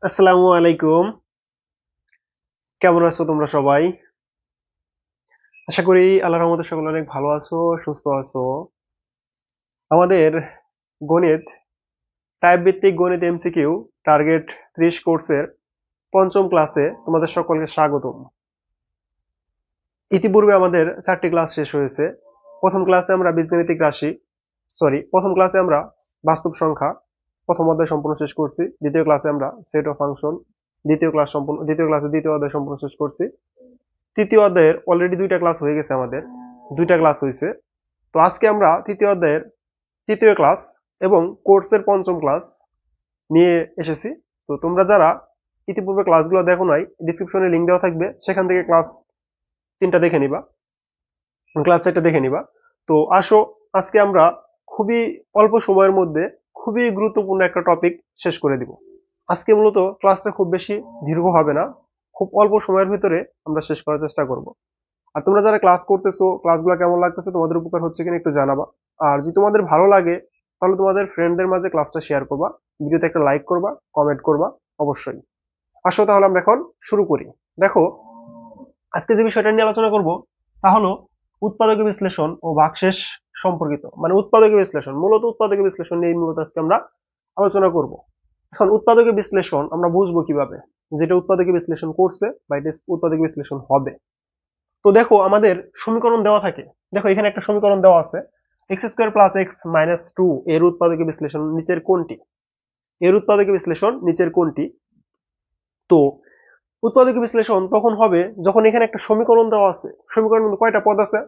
আসসালামু আলাইকুম। কেমন আছো তোমরা সবাই? আশা করি আল্লাহর রহমতে সকলে অনেক ভালো আছো, সুস্থ আছো। আমাদের গণিত টাইপ ভিত্তিক গণিত এমসিকিউ টার্গেট 30 কোর্সের পঞ্চম ক্লাসে তোমাদের সকলকে স্বাগতম। ইতিপূর্বে আমাদের 4টি ক্লাস শেষ হয়েছে। প্রথম ক্লাসে আমরা বাস্তব সংখ্যা প্রথম অধ্যায় সম্পূর্ণ শেষ করছি। দ্বিতীয় ক্লাসে আমরা সেট অফ ফাংশন দ্বিতীয় ক্লাসে দ্বিতীয় অধ্যায় সম্পূর্ণ শেষ করছি। তৃতীয় অধ্যায়ের অলরেডি 2টা ক্লাস হয়ে গেছে আমাদের। 2টা ক্লাস হয়েছে। তো আজকে আমরা তৃতীয় অধ্যায়ের তৃতীয় ক্লাস এবং কোর্সের পঞ্চম ক্লাস নিয়ে এসেছি। তো তোমরা যারা ইতিপূর্বে ক্লাসগুলো দেখো নাই, ডিসক্রিপশনে লিংক দেওয়া থাকবে, সেখান থেকে ক্লাস 3টা দেখে নিবা, ক্লাস 4টা দেখে নিবা। তো আসো, আজকে আমরা খুবই অল্প সময়ের মধ্যে খুবই গুরুত্বপূর্ণ একটা টপিক শেষ করে দিব। আজকে মূলত ক্লাসটা খুব বেশি দীর্ঘ হবে না, খুব অল্প সময়ের ভিতরে আমরা শেষ করার চেষ্টা করব। আর তোমরা যারা ক্লাস করতেছো, ক্লাসগুলো কেমন লাগতেছে, তোমাদের উপকার হচ্ছে কিনা একটু জানাবা। আর যদি তোমাদের ভালো লাগে তাহলে তোমাদের ফ্রেন্ডদের মাঝে ক্লাসটা শেয়ার করবা, ভিডিওতে একটা লাইক করবা, কমেন্ট করবা অবশ্যই। আসো তাহলে আমরা এখন শুরু করি। দেখো, আজকে যে বিষয়টা নিয়ে আলোচনা করব তা হলো উৎপাদকীয় বিশ্লেষণ ও ভাগশেষ সম্পর্কিত, মানে উৎপাদকীয় বিশ্লেষণ, মূলত উৎপাদকীয় বিশ্লেষণ নিয়ে মূলত আজকে আমরা আলোচনা করব। এখন উৎপাদকীয় বিশ্লেষণ আমরা বুঝবো কিভাবে, যেটা উৎপাদকীয় বিশ্লেষণ করছে বা এটা উৎপাদকীয় বিশ্লেষণ হবে। তো দেখো, আমাদের সমীকরণ দেওয়া থাকে। দেখো, এখানে একটা সমীকরণ দেওয়া আছে, x square plus x minus two এর উৎপাদকীয় বিশ্লেষণ নিচের কোনটি? এর উৎপাদকীয় বিশ্লেষণ নিচের কোনটি? তো উৎপাদকীয় বিশ্লেষণ তখন হবে যখন এখানে একটা সমীকরণ দেওয়া আছে। সমীকরণের মধ্যে কয়টা পদ আছে?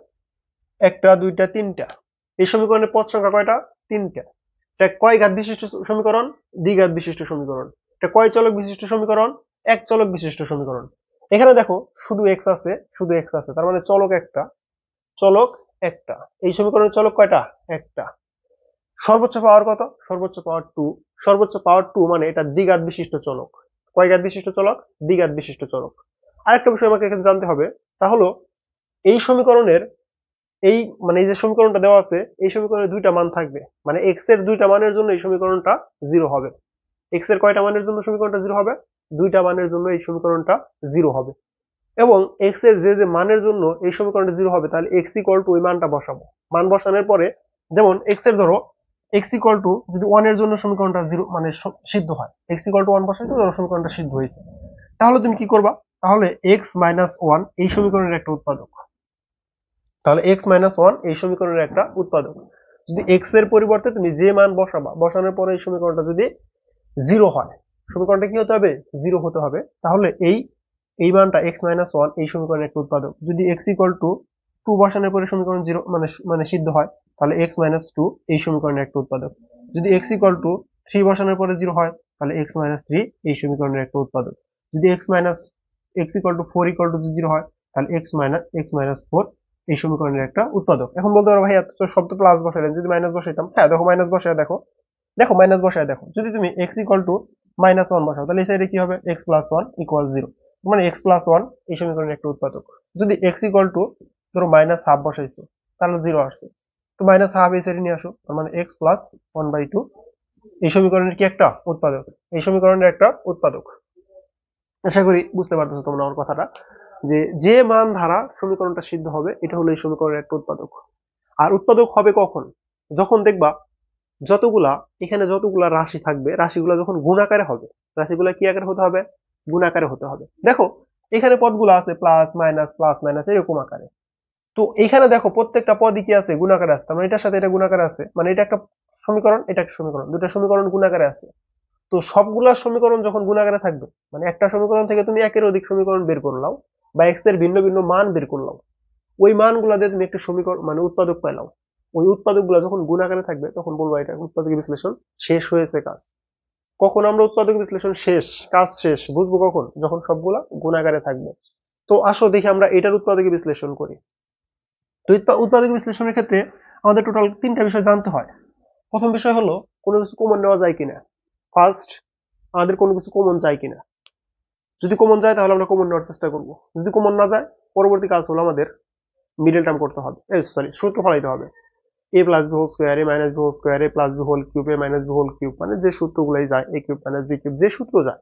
একটা, দুইটা, তিনটা। এই সমীকরণের পদ সংখ্যা কয়টা? তিনটা। এটা কয় ঘাত বিশিষ্ট সমীকরণ? দ্বিঘাত বিশিষ্ট সমীকরণ। এটা কয় চলক বিশিষ্ট সমীকরণ? এক চলক বিশিষ্ট সমীকরণ। এখানে দেখো শুধু এক্স আছে, শুধু এক্স আছে, তার মানে চলক একটা, চলক একটা। এই সমীকরণের চলক কয়টা? একটা। সর্বোচ্চ পাওয়ার কত? সর্বোচ্চ পাওয়ার টু। সর্বোচ্চ পাওয়ার টু মানে এটা দ্বিঘাত বিশিষ্ট চলক। কয় ঘাত বিশিষ্ট চলক? দ্বিঘাত বিশিষ্ট চলক। আরেকটা বিষয় আমাকে এখানে জানতে হবে, তা হলো এই সমীকরণের এই মানে এই যে সমীকরণটা দেওয়া আছে, এই সমীকরণের দুইটা মান থাকবে, মানে এক্স এর দুইটা মানের জন্য এই সমীকরণটা জিরো হবে। এক্স এর কয়টা মানের জন্য সমীকরণটা জিরো হবে? দুইটা মানের জন্য এই সমীকরণটা জিরো হবে। এবং এক্স এর যে যে মানের জন্য এই সমীকরণটা জিরো হবে, তাহলে এক্স ইকুয়াল টু ওই মানটা বসাবো। মান বসানোর পরে, যেমন এক্স এর ধরো এক্স ইকুয়াল টু যদি ওয়ান এর জন্য সমীকরণটা জিরো মানে সিদ্ধ হয়, এক্স ইকুয়াল টু ওয়ান বসাইতে ধরো সমীকরণটা সিদ্ধ হয়েছে, তাহলে তুমি কি করবা? তাহলে এক্স মাইনাস ওয়ান এই সমীকরণের একটা উৎপাদক। তাহলে এক্স মাইনাস ওয়ান এই সমীকরণের একটা উৎপাদক। যদি এক্স এর পরিবর্তে তুমি যে মান বসাবা, বসানোর পরে এই সমীকরণটা যদি জিরো হয়, সমীকরণটা কি হতে হবে? জিরো হতে হবে। তাহলে এই এই মানটা এক্স মাইনাস ওয়ান এই সমীকরণের একটা উৎপাদক। যদি এক্স ইকুয়াল টু টু বসানোর পরে সমীকরণ জিরো মানে মানে সিদ্ধ হয়, তাহলে এক্স মাইনাস টু এই সমীকরণের একটা উৎপাদক। যদি এক্স ইকুয়াল টু থ্রি বসানোর পরে জিরো হয়, তাহলে এক্স মাইনাস থ্রি এই সমীকরণের একটা উৎপাদক। যদি x equal to four equal to zero হয়, তাহলে এক্স মাইনাস ফোর এই সমীকরণের একটা উৎপাদক। এখন বলতে পারো ভাই এত শব্দ প্লাস বসাইলেন, যদি মাইনাস বসাইতাম। হ্যাঁ দেখো, মাইনাস বসায় দেখো, দেখো মাইনাস বসায় দেখো, যদি তুমি x equal to minus one বসাও, তাহলে এই সাইডে কি হবে? X plus one equal zero, মানে এক্স প্লাস ওয়ান এই সমীকরণের একটা উৎপাদক। যদি এক্স ইকুয়াল টু ধরো মাইনাস হাফ বসাইছো, তাহলে জিরো আসছে, তো মাইনাস হাফ এই সাইডে নিয়ে আসো, তার মানে x plus one by two এই সমীকরণের কি একটা উৎপাদক। এই সমীকরণের একটা উৎপাদক। আশা করি বুঝতে পারতেছো তোমরা আমার কথাটা, যে যে মান ধারা সমীকরণটা সিদ্ধ হবে এটা হলো এই সমীকরণের একটা উৎপাদক। আর উৎপাদক হবে কখন? যখন দেখবা যতগুলা এখানে যতগুলা রাশি থাকবে, রাশিগুলা যখন গুণাকারে হবে। রাশিগুলা কি আকারে হতে হবে? গুণাকারে হতে হবে। দেখো, এখানে পদগুলো আছে প্লাস মাইনাস এরকম আকারে। তো এখানে দেখো প্রত্যেকটা পদই কি আছে? গুণাকারে আছে। তার মানে এটার সাথে এটা গুণাকারে আছে, মানে এটা একটা সমীকরণ, এটা একটা সমীকরণ, দুটা সমীকরণ গুণাকারে আছে। তো সবগুলা সমীকরণ যখন গুণাকারে থাকবে, মানে একটা সমীকরণ থেকে তুমি একের অধিক সমীকরণ বের করলাও, বা এক্স এর ভিন্ন ভিন্ন মান বের করলাও, ওই মানগুলা দিয়ে তুমি একটা সমীকরণ মানে উৎপাদক পাইলাও। ওই উৎপাদকগুলো যখন গুণাকারে থাকবে তখন বলবো এটা উৎপাদক বিশ্লেষণ শেষ হয়েছে কাজ। কখন আমরা উৎপাদক বিশ্লেষণ শেষ, কাজ শেষ বুঝবো কখন? যখন সবগুলা গুণাকারে থাকবে। তো আসো দেখি আমরা এটার উৎপাদক বিশ্লেষণ করি। তো উৎপাদক বিশ্লেষণের ক্ষেত্রে আমাদের টোটাল 3টা বিষয় জানতে হয়। প্রথম বিষয় হলো কোনো কিছু কমন নেওয়া যায় কিনা। ফার্স্ট, আমাদের কোনো কিছু কমন যায় কিনা। যদি কমন যায় তাহলে আমরা কমন নেওয়ার চেষ্টা করব। যদি কমন না যায়, পরবর্তী কাজ হলো আমাদের মিডল টার্ম করতে হবে, সরি সূত্র ফলাইতে হবে। এ plus B whole square, a minus B whole square, A plus B whole cube, A minus B whole cube, মানে যে সূত্রগুলাই যায়, এ কিউব মাইনাস বি কিউব, যে সূত্র যায়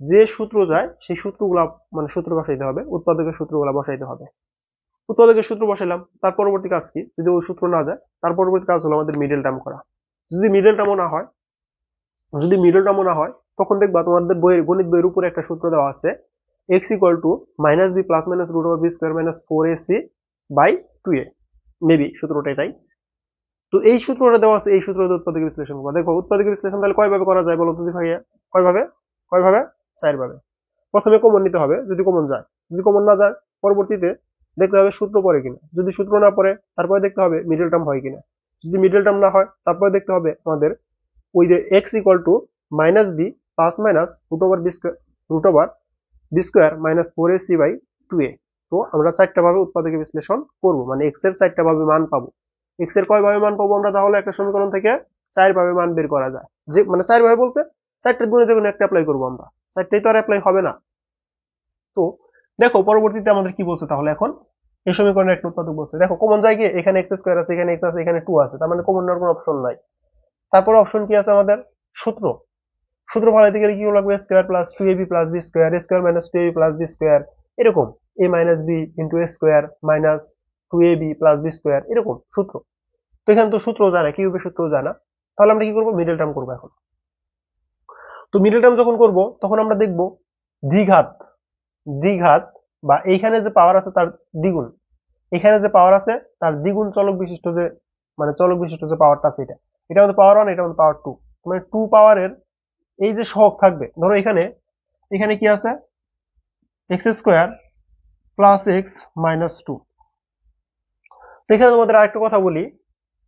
যে সূত্র যায় সেই সূত্রগুলা মানে সূত্র বসাইতে হবে, উৎপাদকের সূত্রগুলা বসাইতে হবে। উৎপাদকের সূত্র বসাইলাম, তার পরবর্তী কাজ কি? যদি ওই সূত্র না যায় তার পরবর্তী কাজ হলো আমাদের মিডল টার্ম করা। যদি মিডল টার্মও না হয়, যদি মিডল টার্মও না হয়, তখন দেখবা তোমাদের বইয়ের গণিত বইয়ের উপরে একটা সূত্র দেওয়া আছে, x equal to minus B plus minus root over B square minus 4ac by 2a, maybe সূত্রটা এটাই। তো এই সূত্রটা দেওয়া আছে, এই সূত্র দিয়ে উৎপাদক বিশ্লেষণ করবা। দেখো উৎপাদক বিশ্লেষণ তাহলে কয়ভাবে করা যায় বলো তো ভাইয়া? কয়ভাবে? কয়ভাবে? 4 ভাবে। প্রথমে কমন নিতে হবে, যদি কমন যায়। যদি কমন না যায়, পরবর্তীতে দেখতে হবে সূত্র পড়ে কিনা। যদি সূত্র না পড়ে, তারপরে দেখতে হবে মিডল টার্ম হয় কিনা। যদি মিডল টার্ম না হয়, তারপরে দেখতে হবে আমাদের ওই যে x equal to minus B plus minus root over B square minus 4ac by 2a। তো আমরা 4টা ভাবে উৎপাদক বিশ্লেষণ করব, মানে x এর 4টা ভাবে মান পাবো। x এর কয় ভাবে মান পাবো আমরা? তাহলে একটা সমীকরণ থেকে 4 ভাবে মান বের করা যায়। যে মানে 4 ভাবে বলতে 4টার গুণে যে কোনো একটা অ্যাপ্লাই করবো আমরা, 4টাই তো আর অ্যাপ্লাই হবে না। তো দেখো পরবর্তীতে আমাদের কি বলছে তাহলে এখন এই সমীকরণের একটা উৎপাদক বলছে। দেখো কমন যায় কি? এখানে x স্কয়ার আছে, এখানে x আছে, এখানে 2 আছে, তার মানে কমন নেওয়ার কোনো অপশন নাই। তারপর অপশন কি আছে আমাদের? সূত্র। সূত্র ভালো দিকে কি লাগবে? Square plus 2ab plus b square, a square minus 2ab plus b square, এরকম a minus b into a square minus 2ab plus b square, এরকম সূত্র। তো এখানে তো সূত্র জানা, কিউবের সূত্র জানা, তাহলে আমরা কি করব? মিডল টার্ম করব এখন। তো মিডল টার্ম যখন করব তখন আমরা দেখব দ্বিঘাত, দ্বিঘাত বা এইখানে যে পাওয়ার আছে তার দ্বিগুণ, এখানে যে পাওয়ার আছে তার দ্বিগুণ চলক বিশিষ্ট যে মানে চলক বিশিষ্ট যে পাওয়ারটা আছে এটা, এটা আমাদের পাওয়ার 1, এটা আমাদের পাওয়ার 2, মানে 2 পাওয়ারের এই যে সহগ থাকবে। ধরো এখানে এখানে কি আছে? x square plus x minus 2। তো এখানে তোমাদের আরেকটা কথা বলি,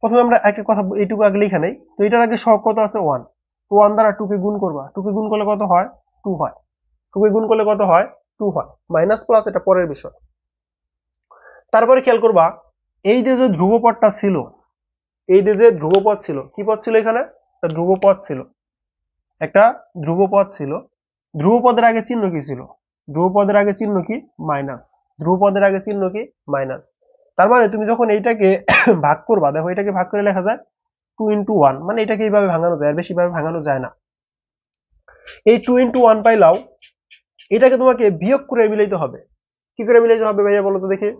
প্রথমে আমরা একটা কথা এইটুকু আগে লিখে নেই। তো এটার আগে সহগ কত আছে? 1। তো 1 দ্বারা 2 কে গুণ করবা, 2 কে গুণ করলে কত হয়? 2 হয়। 2 কে গুণ করলে কত হয়? 2 হয়। মাইনাস প্লাস এটা পরের বিষয়। তারপরে খেয়াল করবা এই যে যে ধ্রুবপদটা ছিল, এই যে ধ্রুবপদ ছিল, কি পদ ছিল এখানে? একটা ধ্রুবপদ ছিল, একটা ধ্রুবপদ ছিল। ধ্রুবপদের আগে চিহ্ন কি ছিল? ধ্রুবপদের আগে চিহ্ন কি? মাইনাস। ধ্রুবপদের আগে চিহ্ন কি? মাইনাস। তার মানে তুমি যখন এইটাকে ভাগ করবা, দেখো এটাকে ভাগ করে লেখা যায় 2 ইন্টু 1, মানে এটাকে এইভাবে ভাঙানো যায়, আর বেশি ভাবে ভাঙানো যায় না। এই 2 ইন্টু 1 পাইলাও, এটাকে তোমাকে বিয়োগ করে মিলাইতে হবে। কি করে মিলাইতে হবে ভাইয়া বলো তো দেখি?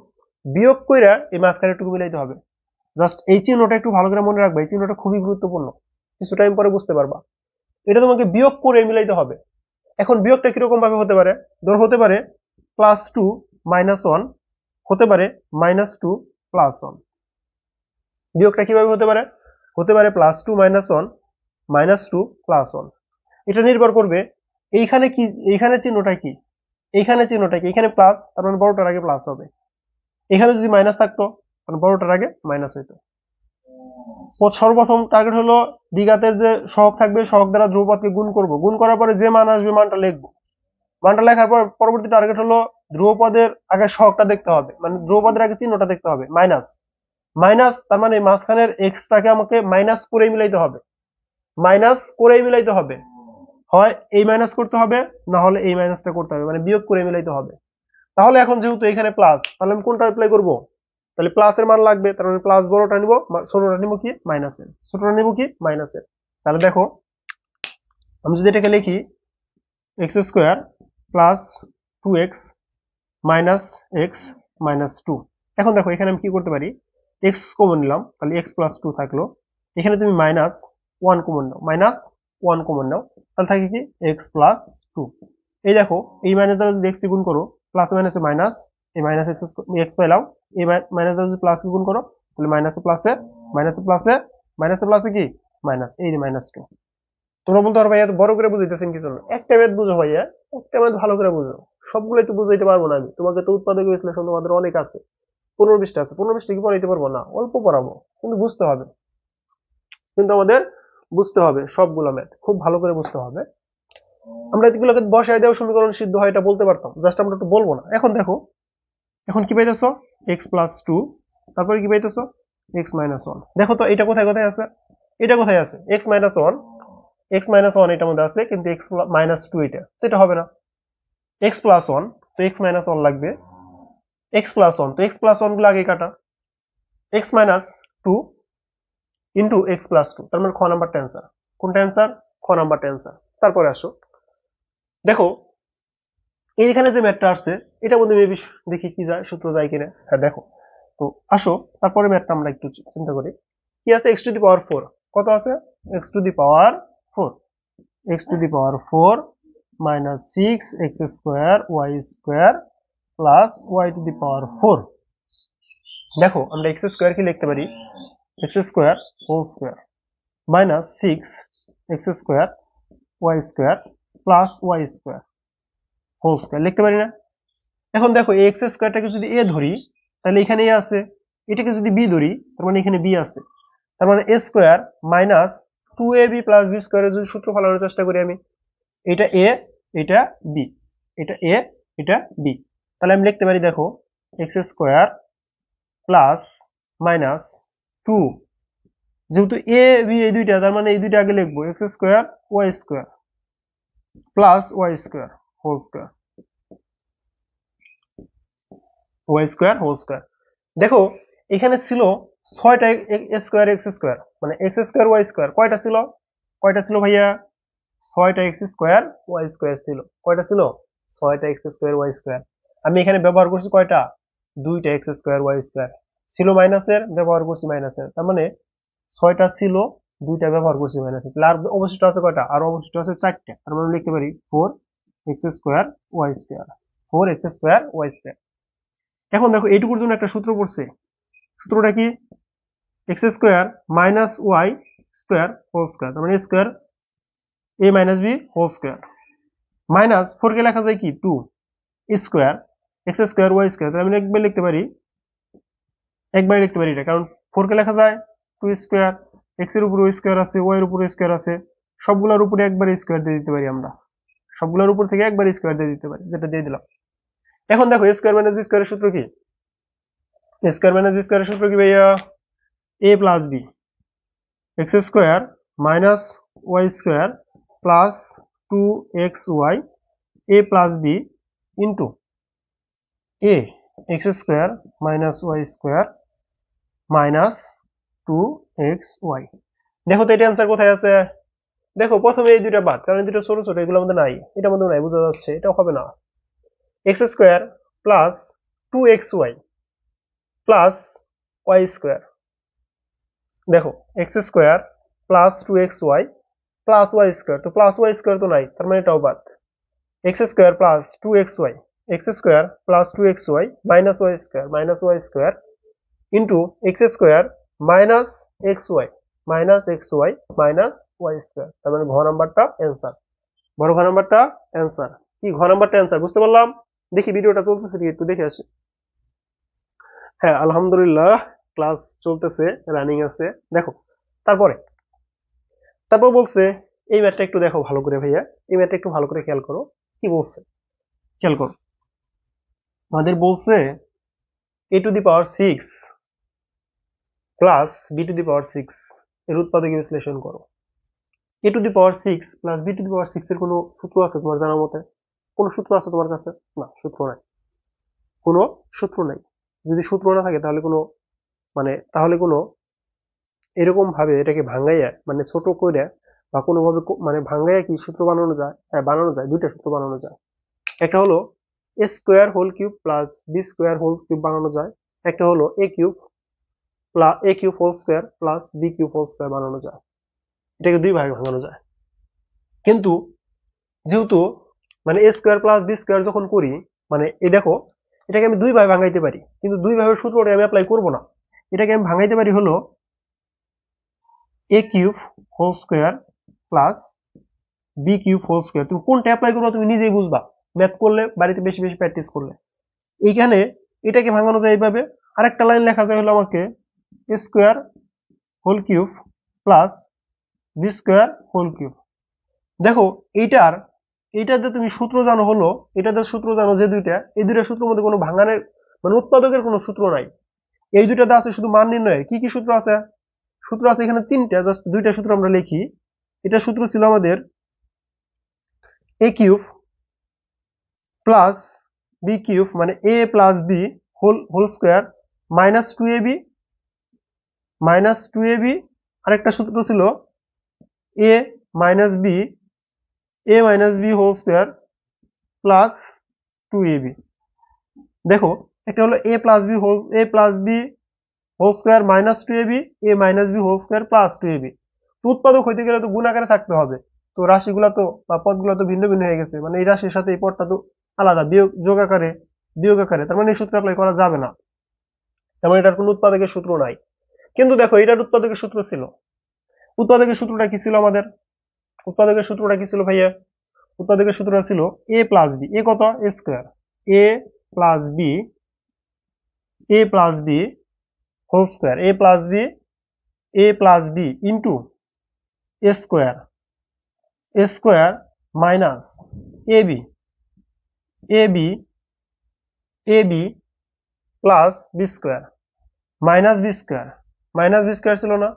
বিয়োগ কইরা এই মাঝখানে টুকু মিলাইতে হবে। জাস্ট এই চিহ্নটা একটু ভালো করে মনে রাখবে, এই চিহ্নটা খুবই গুরুত্বপূর্ণ, কিছু টাইম পরে বুঝতে পারবা। এটা তোমাকে বিয়োগ করে মিলাইতে হবে। এখন বিয়োগটা কিরকম ভাবে হতে পারে? ধর হতে পারে +2 -1, হতে পারে -2 +1। বিয়োগটা কিভাবে হতে পারে? হতে পারে +2 -1 -2 +1। এটা নির্ভর করবে এইখানে কি, এইখানে চিহ্নটা কি, এইখানে চিহ্নটা কি, এখানে প্লাস, তার মানে বড়টার আগে প্লাস হবে। এখানে যদি মাইনাস থাকতো তাহলে বড়টার আগে মাইনাস হইতো। সর্বপ্রথম টার্গেট হলো দ্বিঘাতের যে সহগ থাকবে, সহগ দ্বারা ধ্রুবপদকে গুণ করব, গুণ করার পরে যে মান আসবে মানটা লিখবো। মানটা লেখার পর পরবর্তী টার্গেট হলো ধ্রুবপদের আগে সহগটা দেখতে হবে, মানে ধ্রুবপদের আগে চিহ্নটা দেখতে হবে, মাইনাস। মাইনাস তার মানে মাঝখানের এক্সটাকে আমাকে মাইনাস করে মিলাইতে হবে, মাইনাস করে মিলাইতে হবে। হয় এই মাইনাস করতে হবে, না হলে এই মাইনাসটা করতে হবে, মানে বিয়োগ করে মিলাইতে হবে। তাহলে এখন যেহেতু এখানে প্লাস, তাহলে আমি কোনটা অ্যাপ্লাই করব? তাহলে প্লাসের মান লাগবে, তার মানে প্লাস বড়টা নিব, ছোটটা নিব কি? মাইনাসের। ছোটটা নিব কি? মাইনাসের। তাহলে দেখো আমি যদি এটাকে লিখি x square plus 2x minus x minus 2। এখন দেখো এখানে আমি কি করতে পারি? x কমন নিলাম, তাহলে x প্লাস 2 থাকলো। এখানে তুমি মাইনাস 1 কমন নাও, মাইনাস 1 কমন নাও, তাহলে থাকে কি? x plus 2। এই দেখো এই মাইনাস দ্বারা যদি x কে গুণ করো, প্লাস মাইনাসে মাইনাস, এই মাইনাস x পাইলাম, এই মাইনাস দ্বারা যদি প্লাস কে গুণ করো তাহলে মাইনাসে প্লাসে, মাইনাসে প্লাসে, মাইনাসে প্লাসে কি? মাইনাস, এই যে মাইনাস 2। তোমরা বলতে পারো ভাইয়া এত বড় করে বুঝাইতেছেন কি জন্য? একটা ম্যাথ বুঝো ভাইয়া, একটা ম্যাথ ভালো করে বুঝো। সবগুলোই তো বুঝাইতে পারবো না আমি, তোমাকে তো উৎপাদক বিশ্লেষণ তোমাদের অনেক আছে, 15-20টা আছে, 15-20টা কি পড়াইতে পারবো না? অল্প পড়াবো, কিন্তু বুঝতে হবে, কিন্তু আমাদের বুঝতে হবে সবগুলো ম্যাথ খুব ভালো করে বুঝতে হবে। আমরা এগুলোকে বসায় দেওয়া সমীকরণ সিদ্ধ হয় এটা বলতে পারতাম, জাস্ট আমরা একটু বলবো না। এখন দেখো এখন কি পাইতেছো? x প্লাস 2, তারপরে কি পাইতেছো? x minus 1। দেখো তো এটা কোথায় কোথায় আছে? এটা কোথায় আছে? x মাইনাস 1, x মাইনাস 1 এটার মধ্যে আছে, কিন্তু x মাইনাস 2 এটা তো, এটা হবে না। x প্লাস 1, তো x মাইনাস 1 লাগবে, x প্লাস 1, তো x প্লাস 1 গুলো আগে কাটা, x minus 2 into x plus 2, তার মানে খ নাম্বারটা অ্যান্সার। কোনটা অ্যান্সার? খ নাম্বারটা অ্যান্সার। তারপরে আসো দেখো এইখানে যে ম্যাথটা আসছে এটা মধ্যে মেবি দেখি কি যায়, সূত্র যায় কিনা। হ্যাঁ দেখো, তো আসো তারপরে ম্যাথটা আমরা একটু চিন্তা করি। কি আছে? X to the power four. কত আছে? X to the power four. X to the power four minus six x square y square plus y to the power four. দেখো আমরা এক্স স্কোয়ার কি লিখতে পারি? X square whole square minus six x square y square plus y square whole square লিখতে পারি না? এখন দেখো এই এক্স স্কোয়ারটাকে যদি এ ধরি তাহলে এখানে এ আছে, এটাকে যদি বি ধরি তার মানে এখানে বি আছে, তার মানে এ square minus two a B plus B স্কোয়ারের যদি সূত্র ফেলানোর চেষ্টা করি আমি, এটা এ, এটা বি, এটা এ, এটা বি, তাহলে আমি লিখতে পারি দেখো x square plus minus two, যেহেতু এ বি এই দুইটা তার মানে এই দুইটা আগে লিখবো, x square y square plus y square whole square, y square whole square. দেখো এখানে ছিল ছয়টা স্কোয়ার এক্স স্কোয়ার, মানে এক্স স্কোয়ার ওয়াই স্কোয়ার কয়টা ছিল? কয়টা ছিল ভাইয়া? ছয়টা এক্স স্কোয়ার ওয়াই স্কোয়ার ছিল। কয়টা ছিল? ছয়টা এক্স স্কোয়ার ওয়াই স্কোয়ার। আমি এখানে ব্যবহার করছি কয়টা? দুইটা এক্স স্কোয়ার ওয়াই স্কোয়ার। ছিল মাইনাসের, ব্যবহার করছি মাইনাসের, তার মানে ছয়টা ছিল, দুইটা ব্যবহার করছি মাইনাসের, তাহলে আর অবশিষ্ট আছে কয়টা? আর অবশিষ্ট আছে চারটা, তার মানে লিখতে পারি four x square y square, four x square y square. এখন দেখো এইটুকুর জন্য একটা সূত্র পড়ছে, সূত্রটা কি? X square minus y square whole square, তার মানে square a minus B whole square minus four কে লেখা যায় কি two square x square y square, তাহলে আমি একবার লিখতে পারি, একবার লিখতে পারি এটা, কারণ ফোর কে লেখা যায় টু স্কোয়ার, এক্স এর উপরে স্কোয়ার আছে, ওয়াই এর উপরে স্কোয়ার আছে, সবগুলোর উপরে একবার স্কোয়ার দিয়ে দিতে পারি আমরা, সবগুলোর উপর থেকে একবার স্কোয়ার দিয়ে দিতে পারি, যেটা দিয়ে দিলাম। এখন দেখো স্কোয়ার মাইনাস বি স্কোয়ারের সূত্র কি? স্কোয়ার মাইনাস বি স্কোয়ারের সূত্র কি ভাইয়া? A plus b x square minus y square plus two x y a plus B into a x square minus y square minus two x y. দেখো তো এটা অ্যান্সার কোথায় আছে? দেখো প্রথমে এই দুইটা বাদ, কারণ এই দুটো ছোট ছোট, এগুলোর মধ্যে নাই, এটার মধ্যে নাই, বোঝা যাচ্ছে এটাও হবে না। X square plus two x y plus y square, দেখো x square plus two x y plus y square, তো প্লাস ওয়াই স্কোয়ার তো নাই, তার মানে এটাও বাদ। X square plus two x y, x square plus two x y minus y square into x square minus x y minus y square, তার মানে ঘ নাম্বারটা অ্যান্সার, বড় ঘ নাম্বারটা অ্যান্সার। কি ঘ নাম্বারটা অ্যান্সার বুঝতে পারলাম? দেখি ভিডিওটা চলতেছে কি একটু দেখে আসি। হ্যাঁ আলহামদুলিল্লাহ ক্লাস চলতেছে, রানিং আছে। দেখো তারপরে তারপর বলছে এই ম্যাথটা একটু দেখো ভালো করে ভাইয়া, এই ম্যাথটা একটু ভালো করে খেয়াল করো কি বলছে, খেয়াল করো। আমাদের বলছে a to the power six plus B to the power six এর উৎপাদকে বিশ্লেষণ করো। a to the power six plus B to the power six এর কোনো সূত্র আছে তোমার জানার মতে? কোনো সূত্র আছে তোমার কাছে? না, সূত্র নাই, কোনো সূত্র নাই। যদি সূত্র না থাকে তাহলে কোনো তাহলে কোনো এরকম ভাবে এটাকে ভাঙ্গাইয়া মানে ছোট করে বা কোনোভাবে মানে ভাঙ্গাইয়া কি সূত্র বানানো যায়? হ্যাঁ বানানো যায়, দুইটা সূত্র বানানো যায়। একটা হলো a square whole cube plus B square whole cube বানানো যায়, একটা হলো a cube whole square plus b cube whole square বানানো যায়। এটাকে দুই ভাগে ভাঙানো যায়, কিন্তু যেহেতু মানে এ স্কোয়ার প্লাস বি স্কোয়ার যখন করি, মানে এই দেখো এটাকে আমি দুই ভাগে ভাঙাইতে পারি, কিন্তু দুই ভাগের সূত্রটা আমি অ্যাপ্লাই করবো না, এটাকে আমি ভাঙাইতে পারি হলো a cube whole square plus b cube whole square. তুমি কোনটা অ্যাপ্লাই করবে তুমি নিজেই বুঝবা, ম্যাথ করলে বাড়িতে বেশি বেশি প্র্যাকটিস করলে। এইখানে এটাকে ভাঙানো যায় এইভাবে, আরেকটা লাইন লেখা যায় হলো আমাকে a square whole cube plus B square whole cube. দেখো এইটাতে তুমি সূত্র জানো হলো, এটাতে সূত্র জানো যে দুইটা, এই দুইটা সূত্রের মধ্যে কোনো ভাঙানোর মানে উৎপাদকের কোনো সূত্র নাই। এই দুইটাতে আছে শুধু মান নির্ণয়ের। কি কি সূত্র আছে? সূত্র আছে এখানে তিনটা, জাস্ট দুইটা সূত্র আমরা লিখি। এটা সূত্র ছিল আমাদের a cube plus b cube মানে a plus B whole square minus two a b, আরেকটা সূত্র ছিল a minus B whole square plus 2ab। দেখো একটা হলো a plus B whole square minus 2ab, a minus B whole square plus 2ab। তো উৎপাদক হইতে গেলে তো গুণ আকারে থাকতে হবে। তো রাশিগুলো তো বা পদগুলো তো ভিন্ন ভিন্ন হয়ে গেছে, মানে এই রাশির সাথে এই পদটা তো আলাদা, যোগ আকারে বিয়োগ আকারে, তার মানে এই সূত্র অ্যাপ্লাই করা যাবে না, তার মানে এটার কোনো উৎপাদকের সূত্র নাই। কিন্তু দেখো এটার উৎপাদকের সূত্র ছিল। উৎপাদকের সূত্রটা কি ছিল আমাদের? উৎপাদকের সূত্রটা কি ছিল ভাইয়া? উৎপাদকের সূত্রটা ছিল a প্লাস বি, এ কত? a square, a plus B, a plus B whole square, a plus B into a square minus ab, ab ab plus B square minus B square, minus B square ছিল না,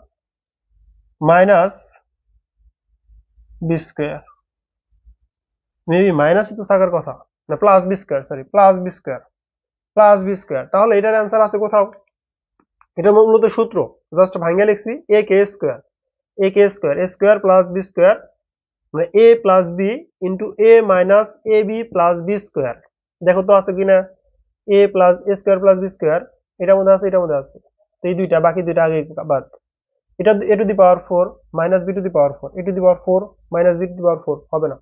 minus B square, maybe minus তো থাকার কথা না, plus B square, sorry plus B square, plus B square. তাহলে এটার answer আছে কোথাও? এটা মূলত সূত্র, জাস্ট ভাঙিয়ে লিখছি a কে স্কোয়ার, a কে square, a square plus B square, মানে a plus B into a minus A B plus B square. দেখো তো আছে কিনা, a plus a square plus B square, এটার মধ্যে আছে, এটার মধ্যে আছে। তো এই দুইটা, বাকি দুইটা আগে বাদ। এটা a to the power 4 minus b to the power 4, a to the power 4 minus b to the power 4 হবে না।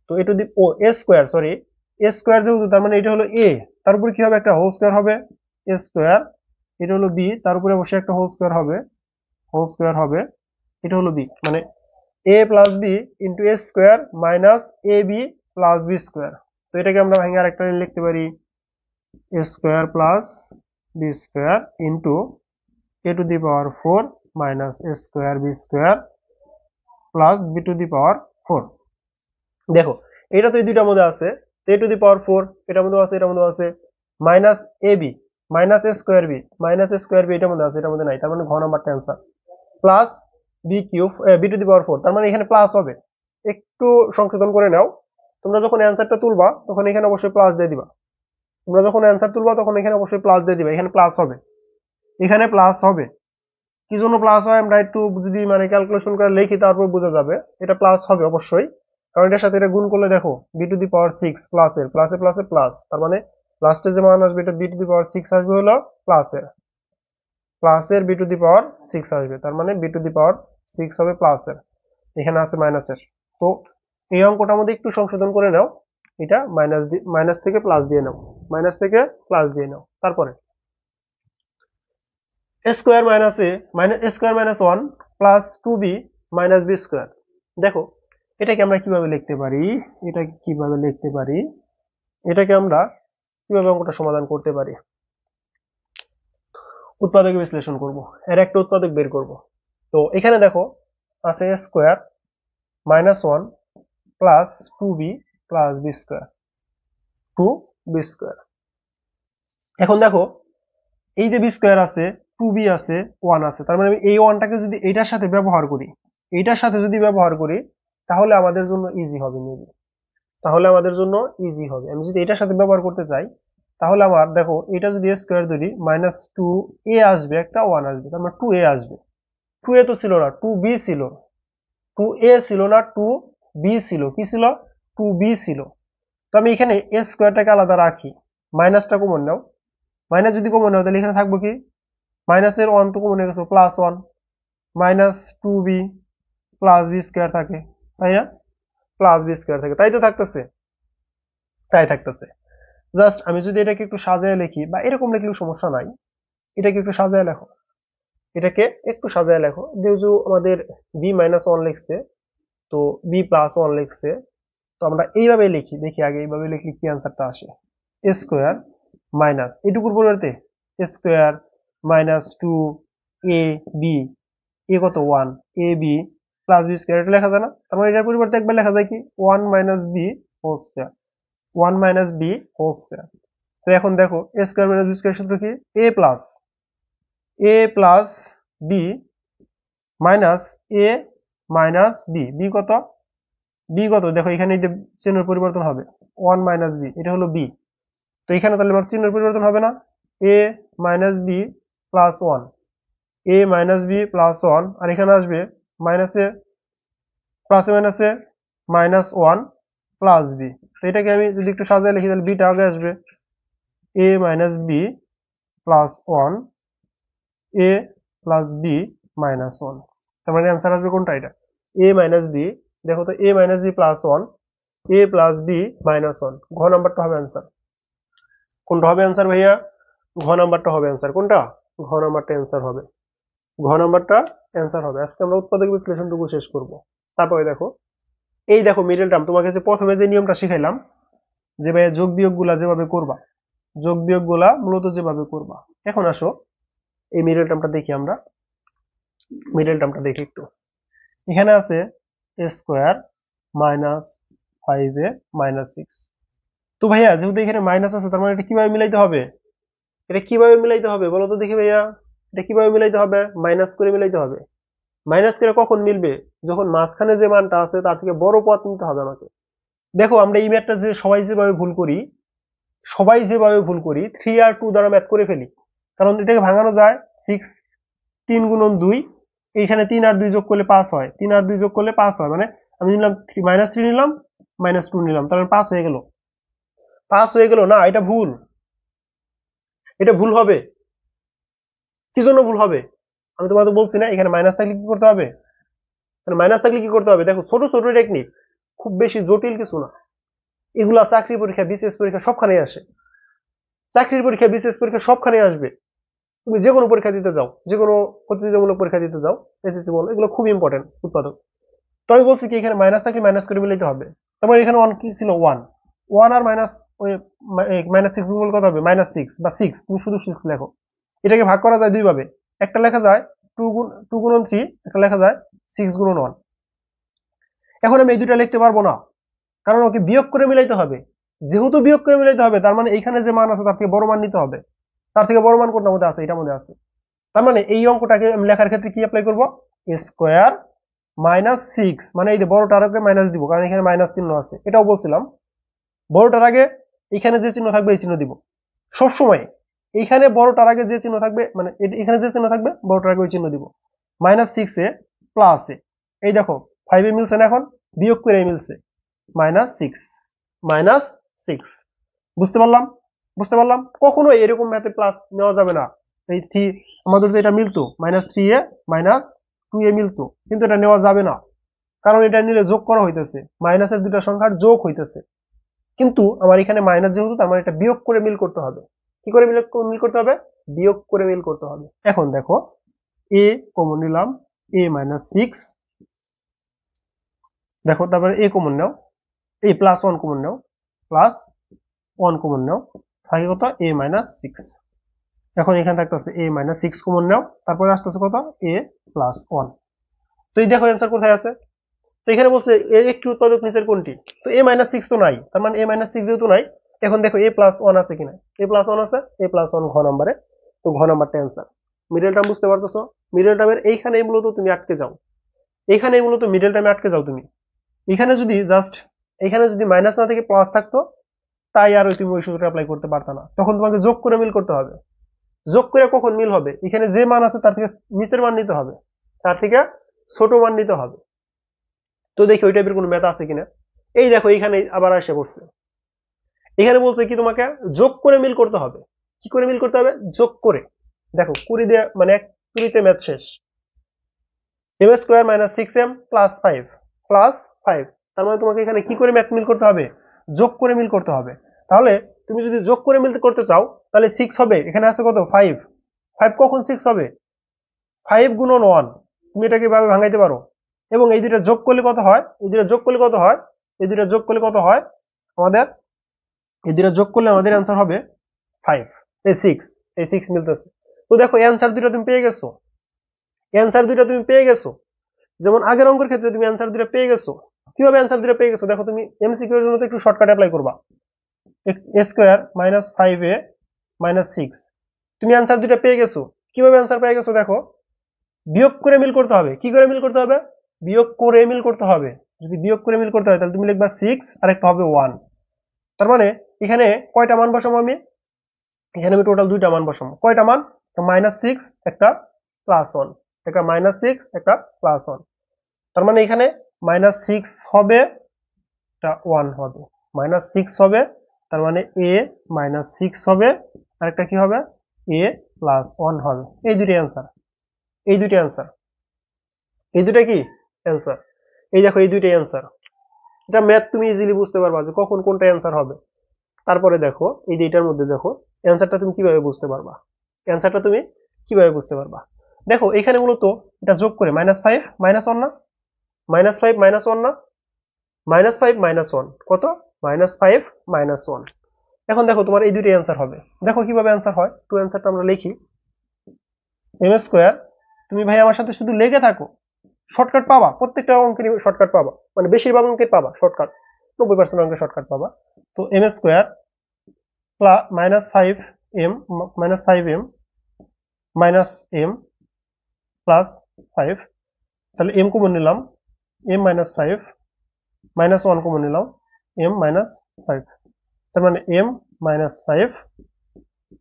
তো a to the a square, sorry a square যেহেতু, তার মানে এটা হলো a, তার উপরে কি হবে? একটা হোল স্কোয়ার হবে, a স্কোয়ার, এটা হলো b, তার উপরে অবশ্যই একটা হোল স্কোয়ার হবে, এটা হলো b, মানে a plus B into a square minus A B plus B square. তো এটাকে আমরা ভেঙে আরেকটা লিখতে পারি, a square plus B square into a to the power 4 minus a square b square plus B to the power 4। দেখো এটা তো এই দুইটার মধ্যে আছে, a টু দি পাওয়ার 4 এটার মধ্যে আছে, এটার মধ্যে আছে, minus A B minus a square B minus a square B এটার মধ্যে আছে, এটার মধ্যে নাই, তার মানে ঘ নাম্বারটা answer. Plus b cube b to the power 4, তার মানে এখানে প্লাস হবে। একটু সংশোধন করে নাও, তোমরা যখন অ্যান্সারটা তুলবা তখন এখানে অবশ্যই প্লাস দিয়ে দিবা, তোমরা যখন অ্যান্সার তুলবা তখন এখানে অবশ্যই প্লাস দিয়ে দিবা, এখানে প্লাস হবে, এখানে প্লাস হবে। কি জন্য প্লাস হয় আমরা একটু যদি মানে ক্যালকুলেশন করে লিখি তারপর বোঝা যাবে, এটা প্লাস হবে অবশ্যই, কারণ এটার সাথে এটা গুণ করলে দেখো বি টু দি পাওয়ার 6 প্লাসের প্লাসে প্লাসে প্লাস, তার মানে লাস্টে যে মান আসবে এটা বি টু দি পাওয়ার 6 আসবে, হলো প্লাসের বি টু দি পাওয়ার 6 আসবে, তার মানে বি টু দি পাওয়ার 6 হবে প্লাসের, এখানে আছে মাইনাসের। তো এই অঙ্কটার মধ্যে একটু সংশোধন করে নাও, এটা মাইনাস থেকে প্লাস দিয়ে নাও, মাইনাস থেকে প্লাস দিয়ে নাও। তারপরে a square minus a square minus 1 plus 2b minus B square. দেখো এটাকে আমরা কিভাবে লিখতে পারি, এটাকে আমরা কিভাবে অঙ্কটা সমাধান করতে পারি? উৎপাদক বিশ্লেষণ করব, এর একটা উৎপাদক বের করব। তো এখানে দেখো আছে a square minus 1 plus 2b plus B square, 2b square. এখন দেখো এই যে বি স্কোয়ার আছে, 2b আছে, 1 আছে, তার মানে আমি এই 1টাকে যদি এইটার সাথে ব্যবহার করি, তাহলে আমাদের জন্য ইজি হবে, মেবি তাহলে আমাদের জন্য ইজি হবে। আমি যদি এটার সাথে ব্যবহার করতে চাই তাহলে আমার দেখো এটা যদি a স্কোয়ার ধরি, মাইনাস 2a আসবে, একটা 1 আসবে, তার মানে 2a আসবে। 2a তো ছিল না, 2b ছিল, 2a ছিল না, 2b ছিল, কি ছিল? 2b ছিল। তো আমি এখানে a স্কোয়ারটাকে আলাদা রাখি, মাইনাসটা কমন নাও, মাইনাস যদি কমন নাও তাহলে এখানে থাকবো কি, মাইনাসের 1 তো কমন হয়ে গেছে, plus 1 minus 2b plus B square থাকে, তাই না? প্লাস বি স্কোয়ার থাকে, তাই তো থাকতেছে, জাস্ট আমি যদি এটাকে একটু সাজায় লিখি বা এরকম লিখলেও সমস্যা নাই, এটাকে একটু সাজায় লেখো, যেহেতু আমাদের বি মাইনাস 1 লিখছে, তো বি প্লাস 1 লিখছে, তো আমরা এইভাবে লিখি, দেখি আগে এইভাবে লিখলে কি অ্যান্সারটা আসে। এ স্কোয়ার মাইনাস এটুকুর পরিবর্তে এ square minus 2 A B, A কত 1, A B plus B square, এটা লেখা যায় না? তার মানে এটার পরিবর্তে একবার লেখা যায় কি 1 minus B whole square, 1 minus B whole square. তো এখন দেখো A square minus B square সূত্র কি, A plus B minus A minus B, B কত দেখো এখানে এই যে চিহ্নের পরিবর্তন হবে, 1 মাইনাস বি, এটা হলো বি। তো এখানে তাহলে আমার চিহ্নের পরিবর্তন হবে না, এ মাইনাস বি প্লাস 1, এ মাইনাস বি প্লাস 1, আর এখানে আসবে মাইনাসে প্লাসে মাইনাসে মাইনাস 1 প্লাস বি। তো এটাকে আমি যদি একটু সাজায় লিখি তাহলে বিটা আগে আসবে, এ minus B plus one, A plus B minus one. তার মানে অ্যান্সার আসবে কোনটা? এটা এ মাইনাস বি। দেখো তো A minus B plus one, A plus B minus one, ঘ নাম্বারটা হবে অ্যান্সার। কোনটা হবে অ্যান্সার ভাইয়া? ঘ নাম্বারটা হবে অ্যান্সার। কোনটা? ঘ নাম্বারটা অ্যান্সার হবে, ঘ নাম্বারটা অ্যান্সার হবে। আজকে আমরা উৎপাদক বিশ্লেষণটুকু শেষ করব। তারপরে দেখো, এই দেখো মিডল টার্ম, তোমাকে যে প্রথমে যে নিয়মটা শিখাইলাম যে ভাইয়া যোগ বিয়োগ গুলা যেভাবে করবা, যোগ বিয়োগ গুলা মূলত যেভাবে করবা। এখন আসো এই মিডল টার্মটা দেখি আমরা, মিডল টার্মটা দেখি একটু। এখানে আছে এ স্কোয়ার মাইনাস 5a মাইনাস 6। তো ভাইয়া যেহেতু এখানে মাইনাস আছে তার মানে এটা কিভাবে মিলাইতে হবে? এটা কিভাবে মিলাইতে হবে বলো তো দেখি ভাইয়া, এটা কিভাবে মিলাইতে হবে? মাইনাস করে মিলাইতে হবে। মাইনাস করে কখন মিলবে? যখন মাঝখানে যে মানটা আছে তার থেকে বড় পদ নিতে হবে আমাকে। দেখো আমরা এই ম্যাথটা যে সবাই যেভাবে ভুল করি, সবাই যেভাবে ভুল করি 3 আর 2 দ্বারা ম্যাথ করে ফেলি। কারণ এটাকে ভাঙানো যায় 6 3 গুণন 2, এইখানে 3 আর 2 যোগ করলে 5 হয়, 3 আর 2 যোগ করলে 5 হয়, মানে আমি নিলাম মাইনাস 3 নিলাম, মাইনাস 2 নিলাম, তার মানে 5 হয়ে গেল। 5 হয়ে গেল না, এটা ভুল, এটা ভুল হবে। কি জন্য ভুল হবে? আমি তোমাদের বলছি না এখানে মাইনাস থাকলে কি করতে হবে, এখানে মাইনাস থাকলে কি করতে হবে? দেখো ছোট ছোট টেকনিক, খুব বেশি জটিল কিছু না। এগুলা চাকরি পরীক্ষা, বিসিএস পরীক্ষা সবখানে আসে। চাকরির পরীক্ষা, বিসিএস পরীক্ষা সবখানে আসবে। তুমি যে কোনো পরীক্ষা দিতে যাও, যে কোনো প্রতিযোগিতামূলক পরীক্ষা দিতে যাও, এসএসসি বলো, এগুলো খুব ইম্পর্টেন্ট উৎপাদক। তো আমি বলছি কি এখানে মাইনাস থাকলে মাইনাস করে মিলাইতে হবে। তারপর এখানে ওয়ান কি ছিল? ওয়ান। ওয়ান আর মাইনাস ওই মাইনাস সিক্স গুণ কত হবে? মাইনাস সিক্স বা সিক্স, তুমি শুধু সিক্স লেখো। এটাকে ভাগ করা যায় দুই ভাবে, একটা লেখা যায় টু গুণন থ্রি, একটা লেখা যায় সিক্স গুণন ওয়ান। এখন আমি এই দুটা লিখতে পারবো না, কারণ ওকে বিয়োগ করে মিলাইতে হবে। যেহেতু বিয়োগ করে মিলাইতে হবে তার মানে এইখানে যে মান আছে তার থেকে বড় মান নিতে হবে। তার থেকে বড় মান কোনটার মধ্যে আছে? এটার মধ্যে আছে। তার মানে এই অঙ্কটাকে আমি লেখার ক্ষেত্রে কি অ্যাপ্লাই করবো? স্কোয়ার মাইনাস সিক্স, মানে এই যে বড়টার আগে মাইনাস দিব কারণ এখানে মাইনাস চিহ্ন আছে, এটাও বলছিলাম। বড়টার আগে এখানে যে চিহ্ন থাকবে এই চিহ্ন দিব সবসময়। এইখানে বড়টার আগে যে চিহ্ন থাকবে, মানে এখানে যে চিহ্ন থাকবে বড়টার আগে ওই চিহ্ন দিব। মাইনাস সিক্স এ প্লাস এ, এই দেখো 5 এ মিলছে না, এখন বিয়োগ করে মিলছে মাইনাস সিক্স, মাইনাস সিক্স। বুঝতে পারলাম? বুঝতে পারলাম। কখনো এরকম ম্যাথে প্লাস নেওয়া যাবে না। এই থ্রি, আমাদের তো এটা মিলতো মাইনাস থ্রি এ মাইনাস টু এ মিলতো, কিন্তু এটা নেওয়া যাবে না, কারণ এটা নিলে যোগ করা হইতেছে, মাইনাসের দুটা সংখ্যার যোগ হইতেছে। কিন্তু আমার এখানে মাইনাস যেহেতু, তার মানে এটা বিয়োগ করে মিল করতে হবে। কি করে মিল করতে হবে? বিয়োগ করে মিল করতে হবে। এখন দেখো এ কমন নিলাম, এ মাইনাস সিক্স, দেখো তারপরে a common now, A plus one common now, plus one common নাও, থাকে কত? এ মাইনাস সিক্স। এখন এখানে থাকতেছে এ মাইনাস সিক্স কমন নাও, তারপরে আসতেছে কত? এ প্লাস ওয়ান। তো এই দেখো অ্যান্সার কোথায় আছে। তো এখানে বলছে এর একটি উৎপাদক নিচের কোনটি? তো এ মাইনাস সিক্স তো নাই, তার মানে এ মাইনাস সিক্স যেহেতু নাই, এখন দেখো এ প্লাস ওয়ান আছে কিনা। এ প্লাস ওয়ান আছে, এ প্লাস ওয়ান ঘ নাম্বারে, তো ঘ নাম্বারটা অ্যান্সার। মিডল টার্ম বুঝতে পারতেছো? মিডল টার্মের এইখানে মূলত তুমি আটকে যাও, এইখানে মূলত মিডল টার্মে আটকে যাও তুমি। এখানে যদি জাস্ট, এখানে যদি মাইনাস না থেকে প্লাস থাকতো তাই আর তুমি ওই সূত্রটা অ্যাপ্লাই করতে পারতা না, তখন তোমাকে যোগ করে মিল করতে হবে। যোগ করে কখন মিল হবে? এখানে যে মান আছে তার থেকে নিচের মান নিতে হবে, তার থেকে ছোট মান নিতে হবে। তো দেখি ওই টাইপের কোনো ম্যাথ আছে কিনা। এই দেখো এখানে আবার এসে পড়ছে, এখানে বলছে কি তোমাকে যোগ করে মিল করতে হবে। কি করে মিল করতে হবে? যোগ করে। দেখো কুড়ি দিয়ে মানে এক কুড়িতে ম্যাথ শেষ। M square minus six M plus five, plus five, তার মানে তোমাকে এখানে কি করে ম্যাথ মিল করতে হবে? যোগ করে মিল করতে হবে। তাহলে তুমি যদি যোগ করে মিল করতে চাও তাহলে সিক্স হবে, এখানে আছে কত? ফাইভ। ফাইভ কখন সিক্স হবে? ফাইভ গুণন ওয়ান, তুমি এটাকে এভাবে ভাঙাইতে পারো। এবং এই দুটো যোগ করলে কত হয়? এই দুটো যোগ করলে কত হয়? এই দুটো যোগ করলে কত হয় আমাদের? এই দুটো যোগ করলে আমাদের অ্যান্সার হবে ফাইভ, এই সিক্স, এই সিক্স মিলতেছে। তো দেখো অ্যান্সার দুটো তুমি পেয়ে গেছো, অ্যান্সার দুটো তুমি পেয়ে গেছো। যেমন আগের অঙ্কের ক্ষেত্রে তুমি অ্যান্সার দুটো পেয়ে গেছো। কিভাবে অ্যান্সার দুটো পেয়ে গেছো? দেখো তুমি এমসিকিউ এর জন্য তো একটু শর্টকাট অ্যাপ্লাই করবা। এ স্কোয়ার মাইনাস ফাইভ এ মাইনাস সিক্স, তুমি অ্যান্সার দুটো পেয়ে গেছো। কিভাবে অ্যান্সার পেয়ে গেছো? দেখো বিয়োগ করে মিল করতে হবে। কি করে মিল করতে হবে? বিয়োগ করে মিল করতে হবে। যদি বিয়োগ করে মিল করতে হয় তাহলে তুমি লিখবা সিক্স আর একটা হবে ওয়ান। তার মানে এখানে কয়টা মান বসাবো আমি? এখানে আমি টোটাল দুইটা মান বসাবো। কয়টা মান? মাইনাস সিক্স একটা প্লাস ওয়ান, একটা মাইনাস সিক্স একটা প্লাস ওয়ান। তার মানে এখানে মাইনাস সিক্স হবে, একটা 1 হবে, -6 হবে, তার মানে a -6 হবে, আর একটা কি হবে, a +1 হবে। এই দুটি অ্যান্সার, এই দুটি অ্যান্সার, এই দুটা কি অ্যান্সার। এই দেখো এই দুইটাই অ্যান্সার। এটা ম্যাথ তুমি ইজিলি বুঝতে পারবা যে কখন কোনটা অ্যান্সার হবে। তারপরে দেখো এই দুইটার মধ্যে দেখো অ্যান্সারটা তুমি কিভাবে বুঝতে পারবা, অ্যান্সারটা তুমি কিভাবে বুঝতে পারবা। দেখো এখানে মূলত এটা যোগ করে -5 -1 না, -5 -1 না, -5 -1 কত, -5 -1। এখন দেখো তোমার এই দুইটাই অ্যান্সার হবে। দেখো কিভাবে অ্যান্সার হয়, টু অ্যান্সারটা আমরা লিখি। এম স্কোয়ার, তুমি ভাই আমার সাথে শুধু লেগে থাকো, শর্টকাট পাবা, প্রত্যেকটা অঙ্কের শর্টকাট পাবা, মানে বেশিরভাগ অঙ্কের পাবা শর্টকাট, 90% অঙ্কের শর্টকাট পাবা। তো M square -5m -5m -m +5, তাহলে m কমন নিলাম, m -5 -1 কমন নিলাম, m -5, তার মানে m -5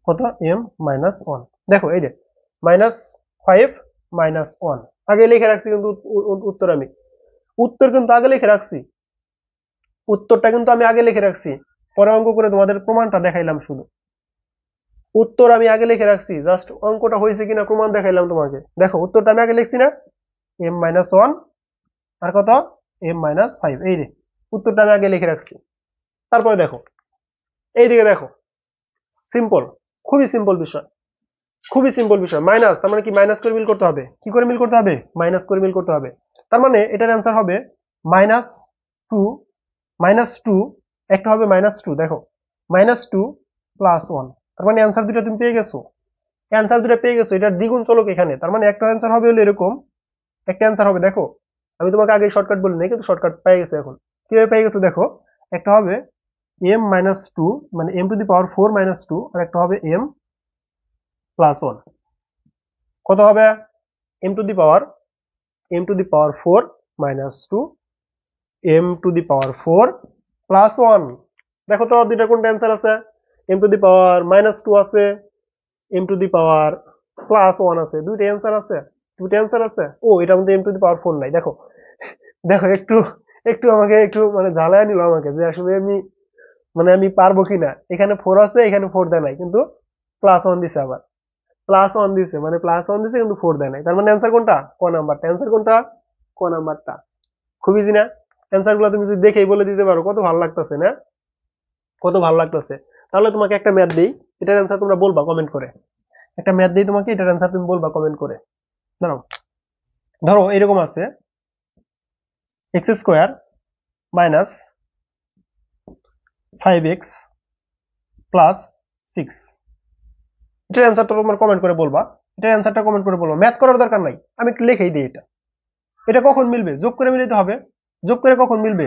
কত, m -1। দেখো এই যে -5 -1 আগে লিখে রাখছি, কিন্তু উত্তর আমি, উত্তর কিন্তু আগে লিখে রাখছি, উত্তরটা কিন্তু আমি আগে লিখে রাখছি, পরে অঙ্ক করে তোমাদের প্রমাণটা দেখাইলাম শুধু। উত্তর আমি আগে লিখে রাখছি, জাস্ট অঙ্কটা হয়েছে কিনা প্রমাণ দেখাইলাম তোমাকে। দেখো উত্তরটা আমি আগে লিখছি না, m -1 আর কত, m -5, এই যে উত্তরটা আমি আগে লিখে রাখছি। তারপরে দেখো এইদিকে দেখো, সিম্পল, খুবই সিম্পল বিষয়, খুবই সিম্পল বিষয়। মাইনাস, তার মানে কি মাইনাস করে মিল করতে হবে, কি করে মিল করতে হবে, মাইনাস করে মিল করতে হবে। তার মানে এটার অ্যান্সার হবে -2, -2, একটা হবে -2, দেখো -2 +1, তার মানে অ্যান্সার দুটো তুমি পেয়ে গেছো, অ্যান্সার দুটো পেয়ে গেছো, এটার দ্বিগুণ চলক এখানে। তার মানে একটা অ্যান্সার হবে হলো এরকম, একটা অ্যান্সার হবে, দেখো আমি তোমাকে আগে শর্টকাট বলি নাই, কিন্তু শর্টকাট পেয়ে গেছে এখন। কিভাবে পেয়ে গেছো দেখো, একটা হবে m -2 মানে m⁴ -2, আর একটা হবে m +1, কত হবে, m⁴ -4 -2 m⁴ +1। দেখো তো দুইটা কোনটা অ্যান্সার আছে, m⁴ -2 আছে, m⁴ +1 আছে, দুইটা অ্যান্সার আছে, দুইটা অ্যান্সার আছে। ও এটার মধ্যে m⁴ নাই, দেখো দেখো একটু একটু আমাকে একটু মানে ঝালায় নিল আমাকে, যে আসলে আমি মানে আমি পারবো কিনা। এখানে 4 আছে, এখানে 4 দেয় নাই, কিন্তু +1 দিছে, আবার +1 দিছে, মানে +1 দিছে কিন্তু 4 দেয় নাই। তার মানে অ্যান্সার কোনটা, ক নাম্বারটা, অ্যান্সার কোনটা, ক নাম্বারটা। খুব ইজি না, অ্যান্সার গুলো তুমি যদি দেখেই বলে দিতে পারো, কত ভালো লাগতেছে না, কত ভালো লাগতেছে। তাহলে তোমাকে একটা ম্যাথ দিই, এটার অ্যান্সার তোমরা বলবা কমেন্ট করে, একটা ম্যাথ দিই তোমাকে, এটার অ্যান্সার তুমি বলবা কমেন্ট করে। দাঁড়াও, ধরো এরকম আছে x² - 5x + 6, এটার অ্যান্সারটা তোমরা কমেন্ট করে বলবা, এটার অ্যান্সারটা কমেন্ট করে বলবা, ম্যাথ করার দরকার নাই, আমি একটু লিখেই দিই। এটা এটা কখন মিলবে, যোগ করে মিলাতে হবে, যোগ করে কখন মিলবে,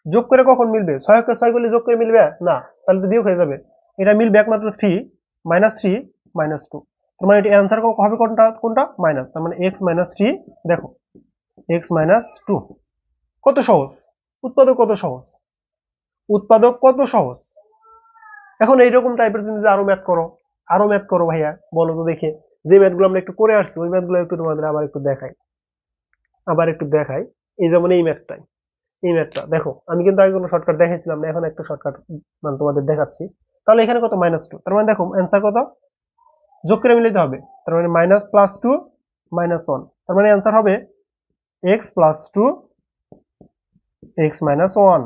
যোগ করে কখন মিলবে, 6 কে 6 করলে যোগ করে মিলবে না, তাহলে তো বিয়োগ হয়ে যাবে। এটা মিলবে একমাত্র 3 -3 -2, তার মানে এটা অ্যান্সার হবে কোনটা, কোনটা মাইনাস, তার মানে x - 3, দেখো x - 2, কত সহজ, উৎপাদক কত সহজ, উৎপাদক কত সহজ। এখন এইরকম টাইপের তুমি যদি আরো ম্যাথ করো, আরো ম্যাথ করো ভাইয়া, বলো তো দেখে, যে ম্যাথগুলো আমরা একটু করে আসছি ওই ম্যাথগুলো একটু তোমাদের আবার একটু দেখাই, আবার একটু দেখাই। এই যেমন এই ম্যাথটাই, এই ম্যাথটা দেখো, আমি কিন্তু আগে কোনো শর্টকাট দেখাইছিলাম না, এখন একটা শর্টকাট মানে তোমাদের দেখাচ্ছি। তাহলে এখানে কত, -2, তার মানে দেখো অ্যান্সার কত, যোগ করে মিলাতে হবে, তার মানে -+2 -1, তার মানে অ্যান্সার হবে x + 2 x - 1।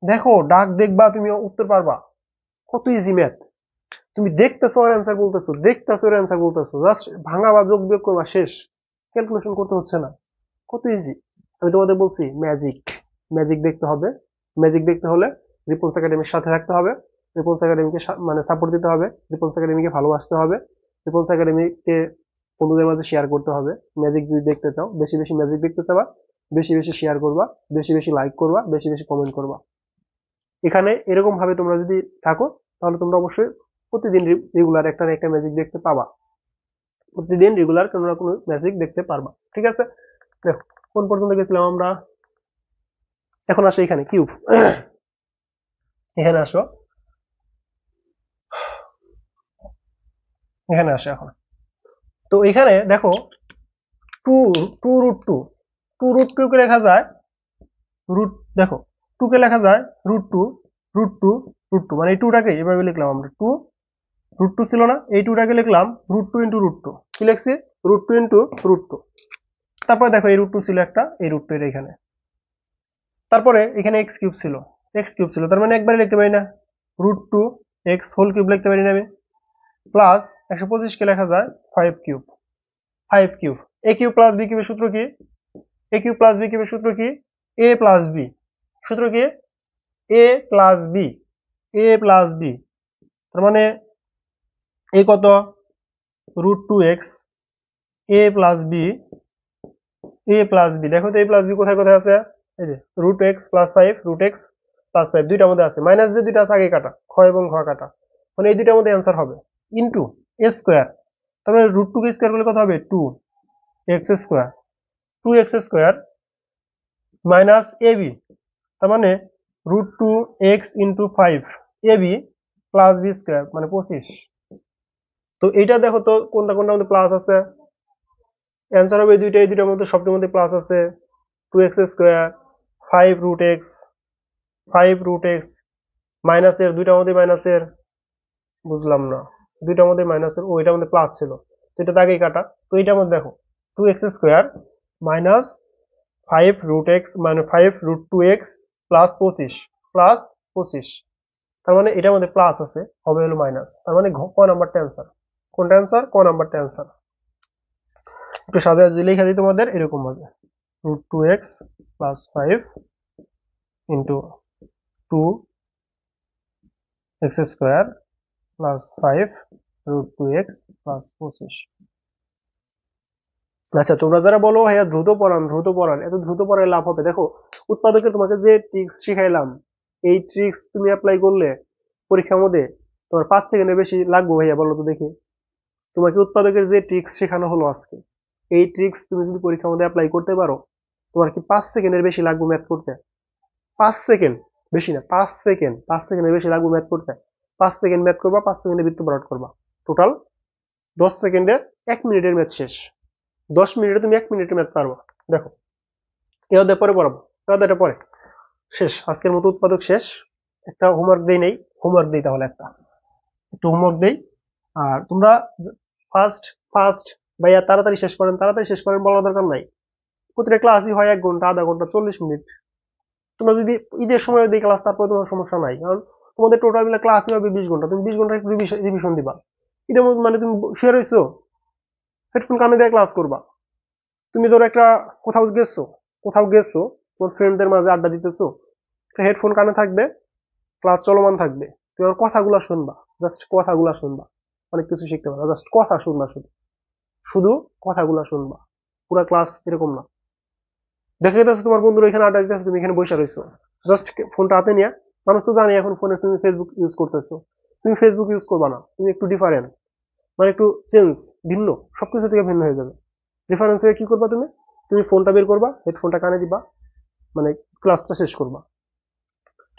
দেখো ডাক দেখবা, তুমি উত্তর পারবা, কত ইজি ম্যাথ। তুমি দেখতেছো আর অ্যান্সার বলতেছো, দেখতেছো আর অ্যান্সার বলতেছো, জাস্ট ভাঙা বা যোগ বিয়োগ করবা, শেষ, ক্যালকুলেশন করতে হচ্ছে না, কত ইজি। আমি তোমাদের বলছি ম্যাজিক, ম্যাজিক দেখতে হবে, ম্যাজিক দেখতে হলে রিপন্স একাডেমির সাথে থাকতে হবে, রিপন্স একাডেমিকে মানে সাপোর্ট দিতে হবে, রিপন্স একাডেমিকে ভালোবাসতে হবে, রিপন্স একাডেমিকে বন্ধুদের মাঝে শেয়ার করতে হবে। ম্যাজিক যদি দেখতে চাও, বেশি বেশি ম্যাজিক দেখতে চাবা, বেশি বেশি শেয়ার করবা, বেশি বেশি লাইক করবা, বেশি বেশি কমেন্ট করবা। এখানে এরকম ভাবে তোমরা যদি থাকো, তাহলে তোমরা অবশ্যই প্রতিদিন রেগুলার একটা না একটা ম্যাজিক দেখতে পাবা, প্রতিদিন রেগুলার কোনো না কোনো ম্যাজিক দেখতে পারবা। ঠিক আছে, দেখো কোন পর্যন্ত গেছিলাম আমরা, এখন আসো এখানে কিউব, এখানে আসো, এখানে আসো এখন। তো এখানে দেখো 2 √2 কে লেখা যায় রুট, দেখো 2 কে লেখা যায় √2 √2 √2 মানে এই 2টাকে এভাবে লিখলাম আমরা 2 √2 ছিল না, এই 2টাকে লিখলাম √2 * √2 কি লিখছি √2 * √2। তারপরে দেখো এই √2 ছিল একটা, এই √2 এর এখানে, তারপরে এখানে x³ ছিল তার মানে একবারে লিখতে পারি না, √2 x হোল কিউব লিখতে পারি না আমি, প্লাস 125 কে লেখা যায় 5³ a কিউব প্লাস b কিউবের সূত্র কি, a কিউব প্লাস b কিউবের সূত্র কি, a প্লাস b সূত্র কি, a plus b, a plus b, তার মানে a কত √2x a plus b, a plus b, দেখো তো a প্লাস b কোথায় কোথায় আছে, এই যে √x প্লাস 5 √x প্লাস 5 দুইটার মধ্যে আছে, মাইনাস যে দুইটা আছে আগে কাটা, খ এবং ঘ কাটা, মানে এই দুইটার মধ্যে অ্যান্সার হবে ইনটু a স্কয়ার, তার মানে √2 কে স্কয়ার করলে কত হবে 2x square, 2x square minus ab, তার মানে √2x * 5 ab plus b square মানে 25। তো এইটা দেখো তো কোনটা কোনটার মধ্যে প্লাস আছে, অ্যান্সার হবে এই দুইটার মধ্যে সবটার মধ্যে প্লাস আছে, 2x স্কয়ার 5√x মাইনাসের দুইটার মধ্যে মাইনাসের, বুঝলাম না দুইটার মধ্যে মাইনাসের, ও এটার মধ্যে প্লাস ছিল তো এটা আগেই কাটা, তো এটার মধ্যে দেখো 2x স্কয়ার মাইনাস 5√x মানে 5√2x প্লাস 25 তার মানে এটার মধ্যে প্লাস আছে, হবে হলো মাইনাস, তার মানে ক নাম্বারটা অ্যান্সার, কোনটা অ্যান্সার ক নাম্বারটা অ্যান্সার। একটু সাজিয়ে যদি লেখা দিই তোমাদের এরকম হবে √2x plus 5 into 2x square plus 5√2x plus 25। আচ্ছা তোমরা যারা বলো হ্যাঁ দ্রুত পড়ান, এত দ্রুত পড়ায় লাভ হবে, দেখো উৎপাদকে তোমাকে যে ট্রিক্স শিখাইলাম এই ট্রিক্স তুমি অ্যাপ্লাই করলে পরীক্ষার মধ্যে তোমার 5 সেকেন্ডের বেশি লাগবে ভাইয়া, বলো তো দেখি। তোমাকে উৎপাদকের যে ট্রিক্স শেখানো হলো আজকে, এই ট্রিক্স তুমি যদি পরীক্ষার মধ্যে অ্যাপ্লাই করতে পারো, তোমার কি 5 সেকেন্ডের বেশি লাগবে ম্যাথ করতে? 5 সেকেন্ড, বেশি না, 5 সেকেন্ডের বেশি লাগবে ম্যাথ করতে। 5 সেকেন্ড ম্যাথ করবা, 5 সেকেন্ডে বৃত্ত ভরাট করবা, টোটাল 10 সেকেন্ডে 1 মিনিটের ম্যাথ শেষ। 10 মিনিটে তুমি 1 মিনিটের ম্যাথ পারবা। দেখো এই অধ্যায় পরে পড়াবো, এই অধ্যায়টা পরে শেষ, আজকের মতো উৎপাদক শেষ। একটা হোমওয়ার্ক দেই নেই, হোমওয়ার্ক দেই তাহলে একটু হোমওয়ার্ক দেই। আর তোমরা ফার্স্ট ভাইয়া তাড়াতাড়ি শেষ করেন বলার দরকার নাই, প্রতিটা ক্লাসই হয় 1 ঘন্টা, আধা ঘন্টা, 40 মিনিট। তোমরা যদি ঈদের সময় দিই ক্লাস, তারপরে তোমার সমস্যা নাই, কারণ তোমাদের টোটাল মিলে ক্লাসই হবে 20 ঘন্টা, তুমি 20 ঘন্টা রিভিশন দিবা। ঈদের মধ্যে মানে তুমি শুয়ে রয়েছো, হেডফোন কানে দিয়ে ক্লাস করবা। তুমি ধরো একটা কোথাও গেছো তোমার ফ্রেন্ডদের মাঝে আড্ডা দিতেছো, হেডফোন কানে থাকবে, ক্লাস চলমান থাকবে, তুমি আমার কথাগুলো শুনবা, জাস্ট কথাগুলো শুনবা, অনেক কিছু শিখতে পারবা, জাস্ট কথা শুনবা, শুধু কথাগুলো শুনবা, পুরো ক্লাস এরকম না। দেখা যাচ্ছে তোমার বন্ধুরা এখানে আড্ডা দিতেছে, তুমি এখানে বসে রয়েছো, জাস্ট ফোনটা হাতে নিয়ে, মানুষ তো জানে এখন ফোনে তুমি ফেসবুক ইউজ করতেছো, তুমি ফেসবুক ইউজ করবা না, তুমি একটু ডিফারেন্ট, মানে একটু চেঞ্জ, ভিন্ন, সবকিছু থেকে ভিন্ন হয়ে যাবে। ডিফারেন্স হয়ে কি করবা তুমি, তুমি ফোনটা বের করবা, হেডফোনটা কানে দিবা, মানে ক্লাসটা শেষ করবা।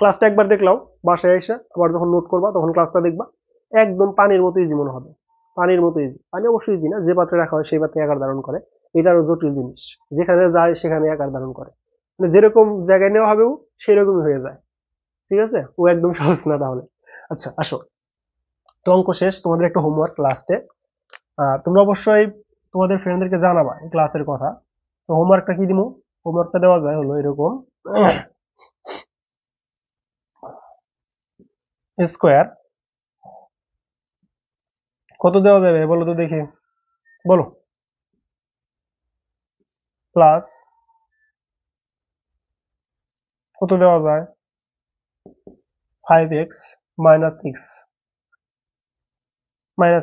ক্লাসটা একবার দেখলাও, বাসায় এসে আবার যখন নোট করবা তখন ক্লাসটা দেখবা, একদম পানির মতো ইজি মনে হবে, পানির মতো ইজি। পানি অবশ্যই ইজি না, যে পাত্রে রাখা হয় সেই পাত্রে আকার ধারণ করে, এটারও জটিল জিনিস, যেখানে যায় সেখানে আকার ধারণ করে, মানে যেরকম জায়গায় নেওয়া হবে সেই রকমই হয়ে যায়, ঠিক আছে, ও একদম সহজ না তাহলে। আচ্ছা আসো, তো অঙ্ক শেষ, তোমাদের একটা হোমওয়ার্ক লাস্টে, তোমরা অবশ্যই তোমাদের ফ্রেন্ডদেরকে জানাবা এই ক্লাসের কথা। তো হোমওয়ার্কটা কি দিব, হোমওয়ার্কটা দেওয়া যায় হলো এরকম, স্কোয়ার কত দেওয়া যাবে বলো তো দেখি, বলো, প্লাস কত দেওয়া যায় 5x মাইনাস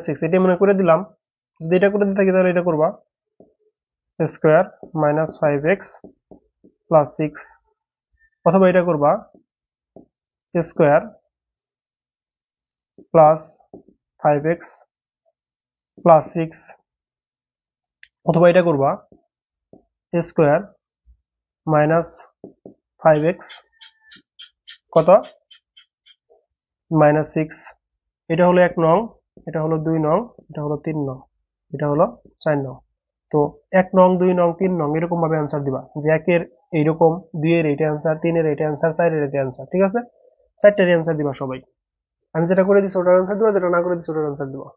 6 এটা মনে করে দিলাম, যদি এটা করে দিতে থাকি তাহলে এটা করবা স্কোয়ার মাইনাস 5x প্লাস 6, অথবা এটা করবা স্কোয়ার প্লাস 5x প্লাস 6, অথবা এটা করবা স্কোয়ার মাইনাস 5x কত মাইনাস 6, এটা হলো 1 নং, এটা হলো 2 নং, এটা হলো 3 নং, এটা হলো 4 নং। তো 1 নং 2 নং 3 নং এরকম ভাবে অ্যান্সার দিবা, যে একের এইরকম 2 এর এইটা অ্যান্সার, 3 এর এইটা অ্যান্সার, 4 এর এইটা অ্যান্সার, ঠিক আছে? 4টার অ্যান্সার দিবা সবাই। আমি যেটা করে দিছি ওটার অ্যান্সার দিবা, যেটা না করে দিছি ওটার অ্যান্সার দিবা।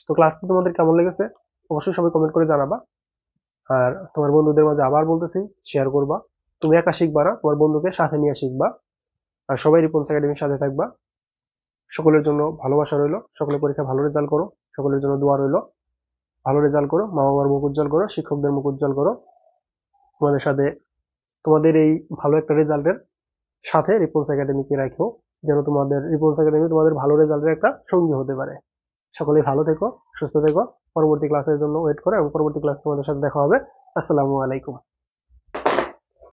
তো ক্লাসটি তোমাদের কেমন লেগেছে অবশ্যই সবাই কমেন্ট করে জানাবা। আর তোমার বন্ধুদের মাঝে আবার বলতেছি, শেয়ার করবা। তুমি একা শিখবা না, তোমার বন্ধুকে সাথে নিয়ে শিখবা। আর সবাই রিপন্স একাডেমির সাথে থাকবা। সকলের জন্য ভালোবাসা রইলো, সকলের পরীক্ষা ভালো রেজাল্ট করো, সকলের জন্য দোয়া রইলো। ভালো রেজাল্ট করো, মা বাবার মুখ উজ্জ্বল করো, শিক্ষকদের মুখ উজ্জ্বল করো। তোমাদের সাথে তোমাদের এই ভালো একটা রেজাল্টের সাথে রিপন্স একাডেমিকে রাখো, যেন তোমাদের রিপন্স একাডেমি তোমাদের ভালো রেজাল্টের একটা সঙ্গী হতে পারে। সকলেই ভালো থেকো, সুস্থ থেকো। পরবর্তী ক্লাসের জন্য ওয়েট করো এবং পরবর্তী ক্লাসে তোমাদের সাথে দেখা হবে। আসসালামু আলাইকুম।